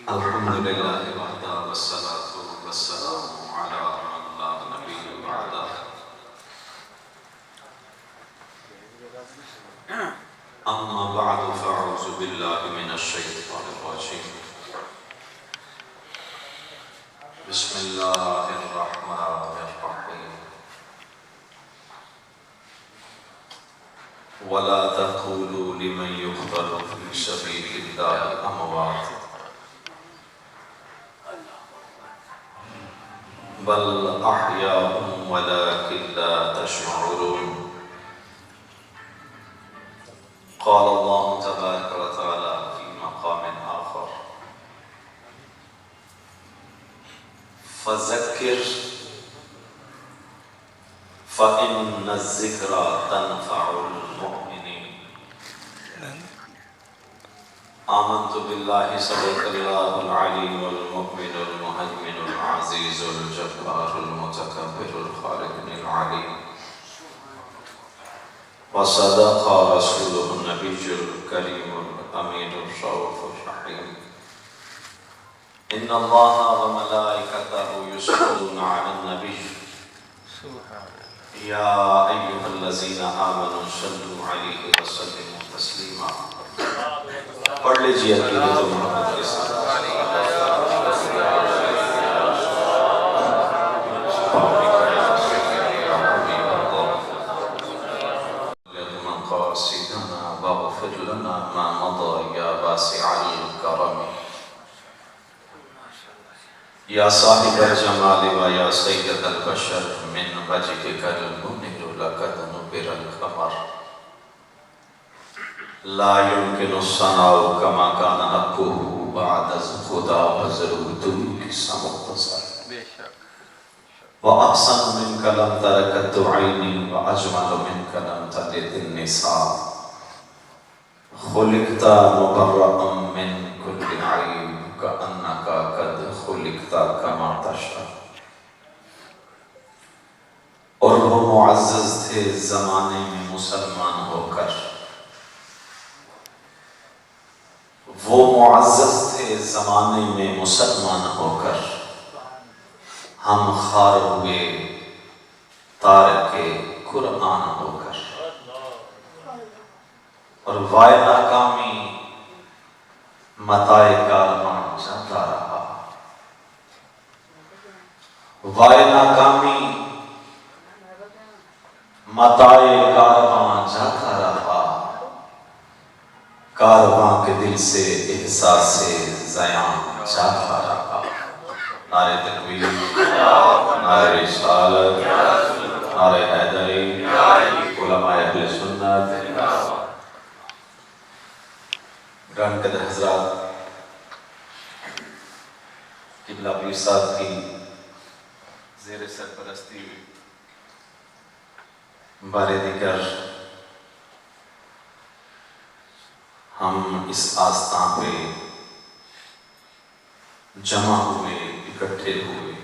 الحمدللہ وحدہ والصلاة والسلام علی من لا نبی بعدہ اما بعد فاعوذ باللہ من الشیطان الرجیم بسم اللہ الرحمن الرحیم ولا تقولوا لمن يقتل في سبيل الله أموات بل أحياء ولكن لا تشعرون قال الله تبارك وتعالى في مقام آخر فذكر فإن الذكرى تنفع المؤمنين آمنت بالله صدق الله العلي المؤمن المهيمن العزيز الجبار المتكبر الخالق العليم وصدق رسوله النبي الكريم الأمين الرؤوف الرحيم إن الله وملائكته يصلون على النبي يا أيها الذين آمنوا صلوا عليه وسلموا تسليما پڑھ لیجئے عقیدت محمد کے ساتھ مقاصدنا واغفر لنا ما مضى يا واسع الكرم یا صاحب الجمال و یا سید البشر من وجهك المنیر لقد نبر القمر لا يمكن الصنع كما كان حقه بعد خدا وزرودو کسا مختصر وأحسن منك لم تركت عيني وأجمل منك لم تلد النساء خلقت مبرأ من كل عيب كأنك قد خلقت كما تشاء اور وہ معزز تھے زمانے میں مسلمان ہو کر وہ معزز تھے زمانے میں مسلمان ہو کر ہم خار ہوئے تارک قرآن ہو کر اور وائے ناکامی متائے کارواں جاتا رہا وائے ناکامی متائے کارواں جاتا رہا کارواں کے دل سے احساس زیاں جاتا رہا نعرہ تکبیر نعرہ رسالت نعرہ حیدری علماء اہل سنت گران قدر حضرات قبلہ پیر صاحب کی زیر سرپرستی بارے دیگر ہم اس آستان پہ جمع ہوئے اکٹھے ہوئے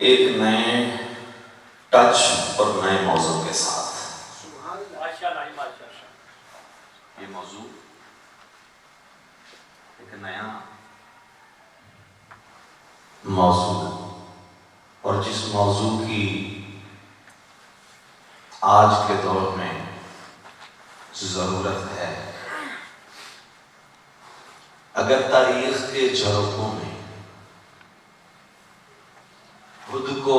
ایک نئے ٹچ اور نئے موضوع کے ساتھ یہ موضوع ایک نیا موضوع اور جس موضوع کی آج کے دور میں ضرورت ہے اگر تاریخ کے جھروکوں میں خود کو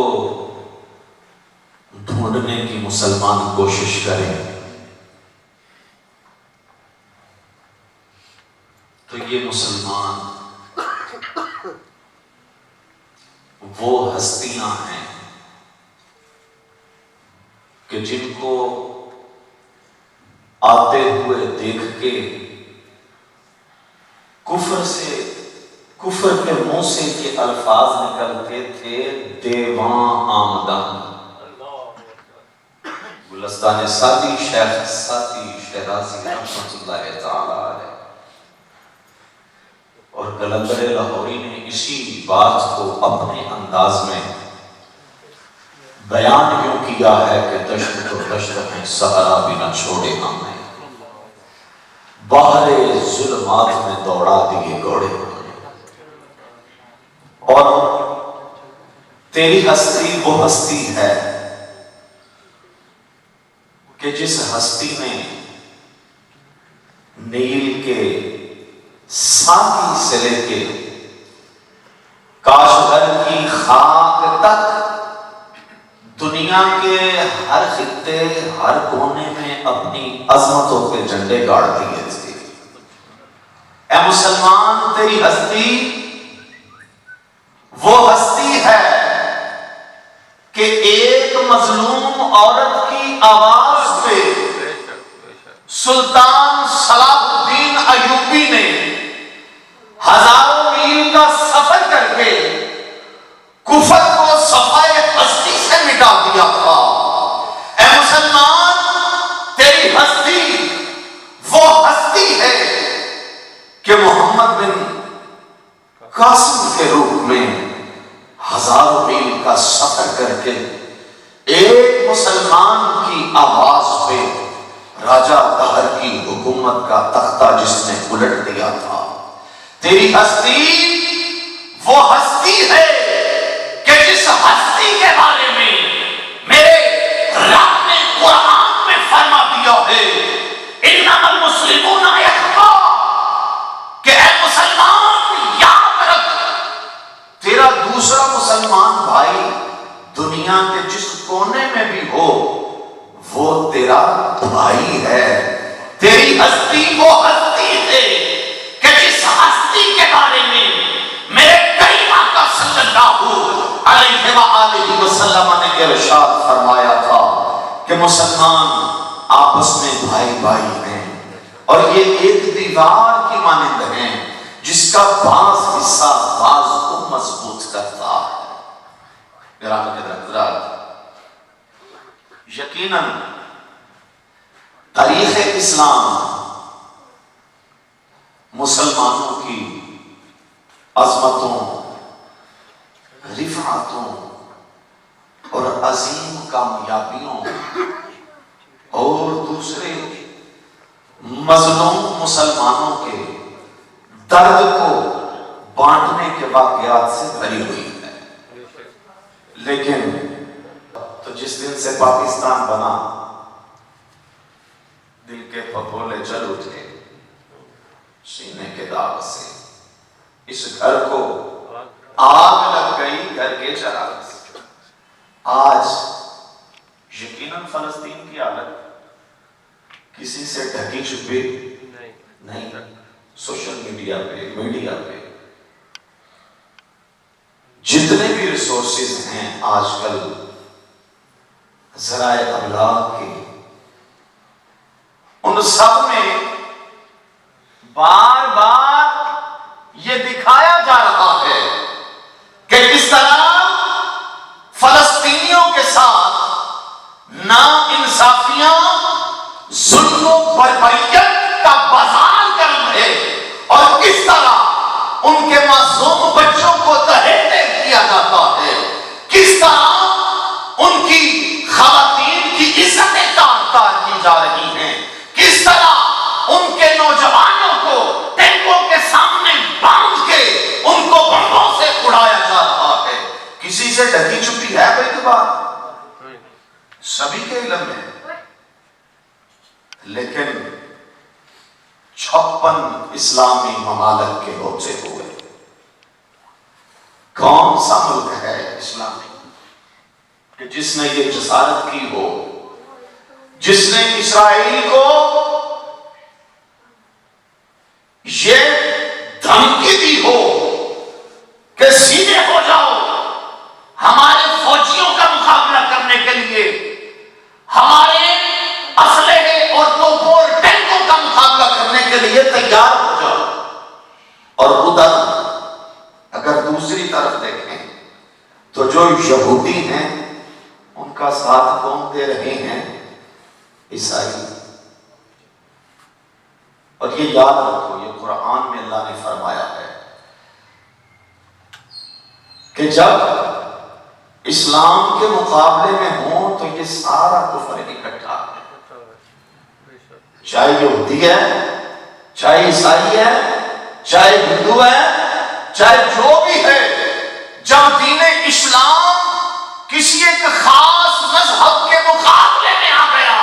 ڈھونڈنے کی مسلمان کوشش کریں تو یہ مسلمان وہ ہستیاں ہیں کہ جن کو آتے ہوئے دیکھ کے کفر کے منہ سے یہ الفاظ نکلتے تھے دیواں آمدن گلستان ساتھی شیخ ساتھی شہرازی رحمت اللہ تعالی علیہ اور قلندر لاہوری نے اسی بات کو اپنے انداز میں بیان یوں کیا ہے کہ دشت تو دشت میں صحرا بھی نہ چھوڑے ہم نے، بحر ظلمات میں دوڑا دیے گھوڑے، اور تیری ہستی وہ ہستی ہے کہ جس ہستی نے نیل کے ساقی سے لے کے کاشغر کی خاک تک دنیا کے ہر خطے ہر کونے میں اپنی عظمتوں کے جھنڈے گاڑ دیے تھے۔ اے مسلمان، تیری ہستی وہ ہستی ہے کہ ایک مظلوم عورت کی آواز پہ سلطان صلاح الدین ایوبی نے ہزاروں میل کا سفر کر کے کفر کو صفائے ہستی سے مٹا دیا تھا۔ اے مسلمان، تیری ہستی وہ ہستی ہے کہ محمد بن قاسم کے روپ میں ہزاروں میل کا سفر کر کے ایک مسلمان کی آواز پہ راجہ دہر کی حکومت کا تختہ جس نے الٹ دیا تھا۔ تیری ہستی وہ ہستی ہے کہ جس ہستی کے بارے میں میرے رب نے قرآن میں فرما دیا ہے انما المسلمون اخوہ، کہ اے مسلمان یاد رکھ تیرا دوسرا مسلمان بھائی دنیا کے جس کونے میں بھی ہو وہ تیرا بھائی ہے۔ تیری ہستی وہ ہستی ہے کہ جس ہستی کے بارے میں میرے کریم آقا صلی اللہ علیہ وآلہ وسلم نے ارشاد فرمایا تھا کہ مسلمان آپس میں بھائی بھائی ہیں اور یہ ایک دیوار کی مانند ہیں جس کا بعض حصہ بعض کو مضبوط کرتا ہے۔ یقیناً تاریخ اسلام مسلمانوں کی عظمتوں، رفعتوں اور عظیم کامیابیوں اور دوسرے مظلوم مسلمانوں کے درد کو بانٹنے کے واقعات سے بھری ہوئی ہے۔ لیکن تو جس دن سے پاکستان بنا دل کے پھپھولے چل اٹھے سینے کے داغ سے، اس گھر کو آگ لگ گئی گھر کے چراغ سے۔ آج یقیناً فلسطین کی حالت کسی سے ڈھکی چھپی نہیں، سوشل میڈیا پہ جتنے بھی ریسورسز ہیں آج کل ذرائع ابلاغ کے، ان سب میں بار بار یہ دکھایا جا رہا ہے کہ کس طرح فلسطینیوں کے ساتھ ناانصافیاں، ظلم و بربریت کا بازار گرم ہے، اور کس طرح ان کے معصوم بچوں کو تحریک کیا جاتا ہے، کس طرح ان کی خواتین کی عزتیں تار کی جا رہی ہیں، کس طرح ان کے نوجوانوں کو ٹینکوں کے سامنے باندھ کے ان کو بمبوں سے اڑایا جا رہا ہے۔ کسی سے ڈھکی چھپی ہے کوئی بات؟ سبھی کے علم میں، لیکن 56 اسلامی ممالک کے ہوتے ہوئے کون سا ملک ہے اسلامی کہ جس نے یہ جسارت کی ہو، جس نے اسرائیل کو یہ دھمکی دی ہو کہ سیدھے ہو جاؤ، ہمارے فوجیوں کا مقابلہ کرنے کے لیے ہمارے اسلحے اور توپوں اور ٹینکوں کا مقابلہ کرنے کے لیے تیار ہو جاؤ، اور ادھر اگر دوسری طرف دیکھیں تو جو یہودی ہیں ان کا ساتھ کون دے رہے ہیں؟ عیسائی۔ اور یہ یاد رکھو، یہ قرآن میں اللہ نے فرمایا ہے کہ جب اسلام کے مقابلے میں ہوں تو یہ سارا کفر اکٹھا ہے، چاہے یہودی ہے، چاہے عیسائی ہے، چاہے ہندو ہے، چاہے جو بھی ہے۔ جب دین اسلام کسی ایک خاص مذہب کے مقابلے میں آ گیا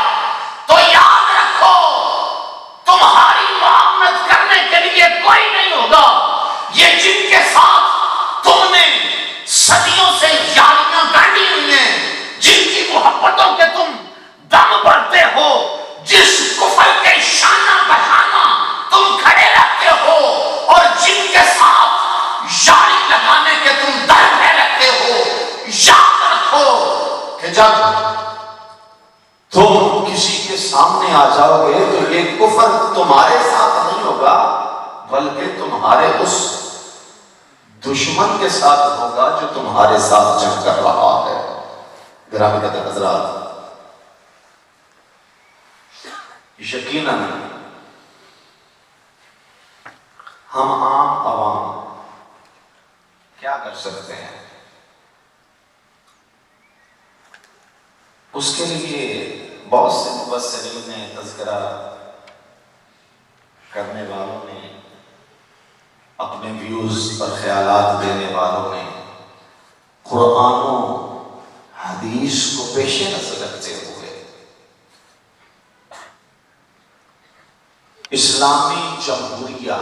تو یاد رکھو تمہاری معاونت کرنے کے لیے کوئی نہیں ہوگا۔ یہ جن کے ساتھ تم نے صدیوں سے یاریاں گاڑی ہوئی ہیں، جن کی محبتوں کے تم دم بڑھتے ہو، جس کفر کے شانہ بشانہ تم کھڑے رہتے ہو، اور جن کے ساتھ یاری لگانے کے تم در میں رہتے ہو، یاد رکھو کہ جب تم کسی کے سامنے آ جاؤ گے تو یہ کفر تمہارے ساتھ نہیں ہوگا، بلکہ تمہارے اس دشمن کے ساتھ ہوگا جو تمہارے ساتھ جنگ کر رہا ہے۔ گرامی قدر حضرات، یقیناً ہم عام عوام کیا کر سکتے ہیں؟ اس کے لیے بہت سے مبصرین نے، تذکرہ کرنے والوں نے، اپنے ویوز اور خیالات دینے والوں نے قرآن و حدیث کو پیش نظر رکھتے ہوئے اسلامی جمہوریہ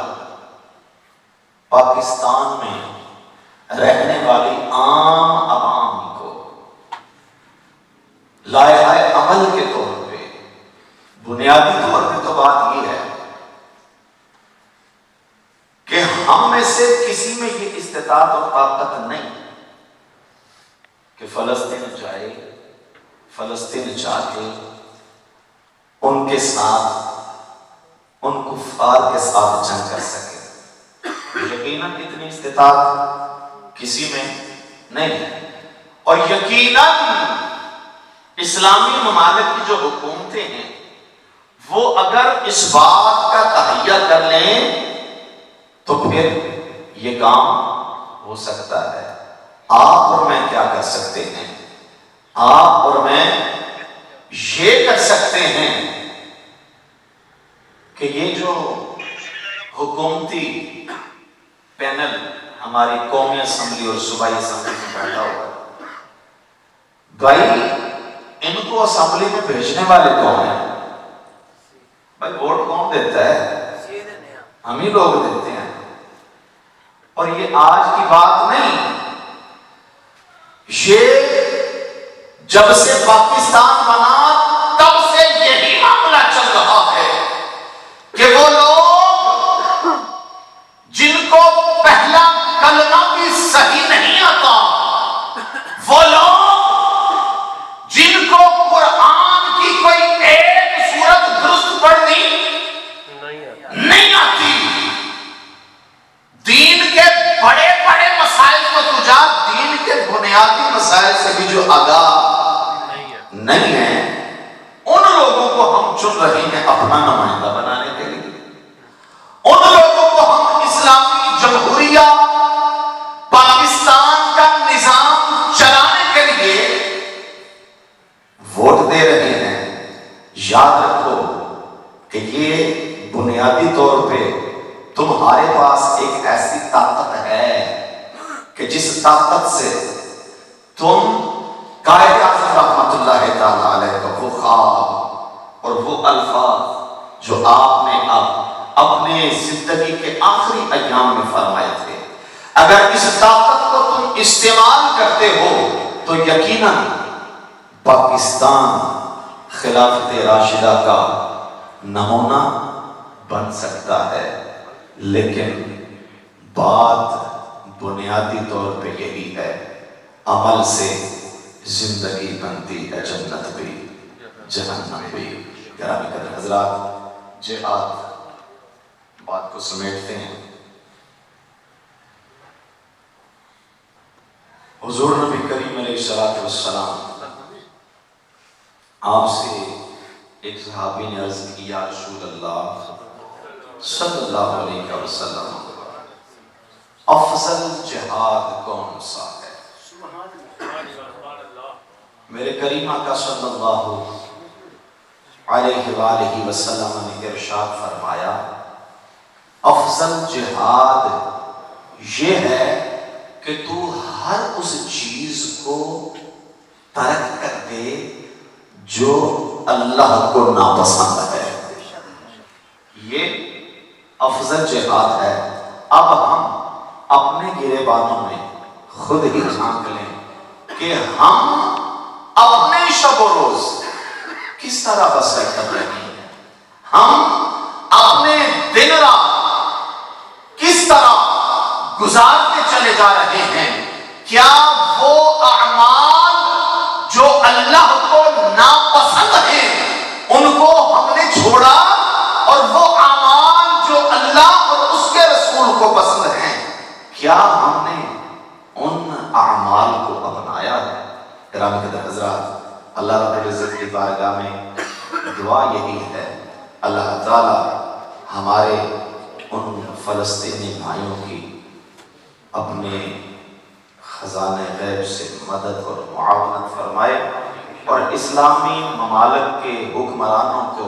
پاکستان میں رہنے والی عام عوام کو لائحہ عمل کے طور پہ، بنیادی طور پہ تو بات یہ ہے کہ ہم میں سے کسی میں یہ استطاعت اور طاقت نہیں کہ فلسطین جائے، فلسطین جا کے ان کے ساتھ، ان کفار کے ساتھ جنگ کر سکے۔ یقیناً اتنی استطاعت کسی میں نہیں ہے، اور یقیناً اسلامی ممالک کی جو حکومتیں ہیں وہ اگر اس بات کا تہیہ کر لیں تو پھر یہ کام ہو سکتا ہے۔ آپ اور میں کیا کر سکتے ہیں؟ آپ اور میں یہ کر سکتے ہیں کہ یہ جو حکومتی پینل ہماری قومی اسمبلی اور صوبائی اسمبلی میں بیٹھا ہوا ہے، بھائی ان کو اسمبلی میں بھیجنے والے کون ہیں؟ بھائی ووٹ کون دیتا ہے؟ ہم ہی لوگ دیتے ہیں۔ اور یہ آج کی بات نہیں، یہ جب سے پاکستان بنا تب سے یہی معاملہ چل رہا ہے کہ وہ لوگ جن کو پہلا کلمہ بھی صحیح نہیں آتا، وہ لوگ جن کو قرآن کی کوئی ایک سورت درست پڑھنی نہیں آتی، دین کے بڑے بڑے مسائل کو تجا دین کے بنیادی مسائل سے بھی جو آگاہ نہیں ہے، ان لوگوں کو ہم چن رہے ہیں اپنا نمائندہ بنانے کے لیے۔ ان لوگوں کو ہم اسلامی جمہوریہ پاکستان کا نظام چلانے کے لیے ووٹ دے رہے ہیں۔ یاد رکھو کہ یہ بنیادی طور پہ تمہارے پاس ایک ایسی طاقت ہے کہ جس طاقت سے تم قائد اعظم رحمت اللہ تعالی علیہ کا وہ خواب اور وہ الفاظ جو آپ نے اب اپنے زندگی کے آخری ایام میں فرمائے تھے، اگر اس طاقت کو تم استعمال کرتے ہو تو یقیناً پاکستان خلافت راشدہ کا نمونہ بن سکتا ہے۔ لیکن بات بنیادی طور پہ یہی ہے، عمل سے زندگی بنتی ہے جنت بھی جہنم بھی۔ گرامی قدر حضرات، جہاد بات کو سمیٹتے ہیں۔ حضور نبی کریم علیہ الصلوۃ والسلام، آپ سے ایک صحابی نے عرض کی، یا رسول اللہ صلی اللہ علیہ وسلم، افضل جہاد کون سا ہے؟ میرے کریم آقا صلی اللہ علیہ وآلہ وسلم نے ارشاد فرمایا افضل جہاد یہ ہے کہ تو ہر اس چیز کو ترک کر دے جو اللہ کو ناپسند ہے، یہ افضل جہاد ہے۔ اب ہم اپنے گریبانوں میں خود ہی جھانک لیں کہ ہم اپنے شب و روز کس طرح بسر کر رہے ہیں، ہم اپنے دن رات کس طرح گزارتے چلے جا رہے ہیں۔ کیا وہ اعمال جو اللہ کو ناپسند ہیں ان کو ہم نے چھوڑا، اور وہ اعمال جو اللہ اور اس کے رسول کو پسند ہیں کیا ہم نے ان اعمال کو اپنایا ہے؟ گرامی قدر حضرات، اللہ رب العزت کی بارگاہ میں دعا یہی ہے، اللہ تعالی ہمارے ان فلسطینی بھائیوں کی اپنے خزانہ غیب سے مدد اور معاونت فرمائے، اور اسلامی ممالک کے حکمرانوں کو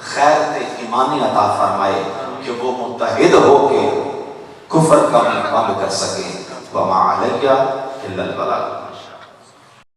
خیرت ایمانی عطا فرمائے کہ وہ متحد ہو کے کفر کا مقابلہ کر سکیں۔ وما علیہ الا البلاغ۔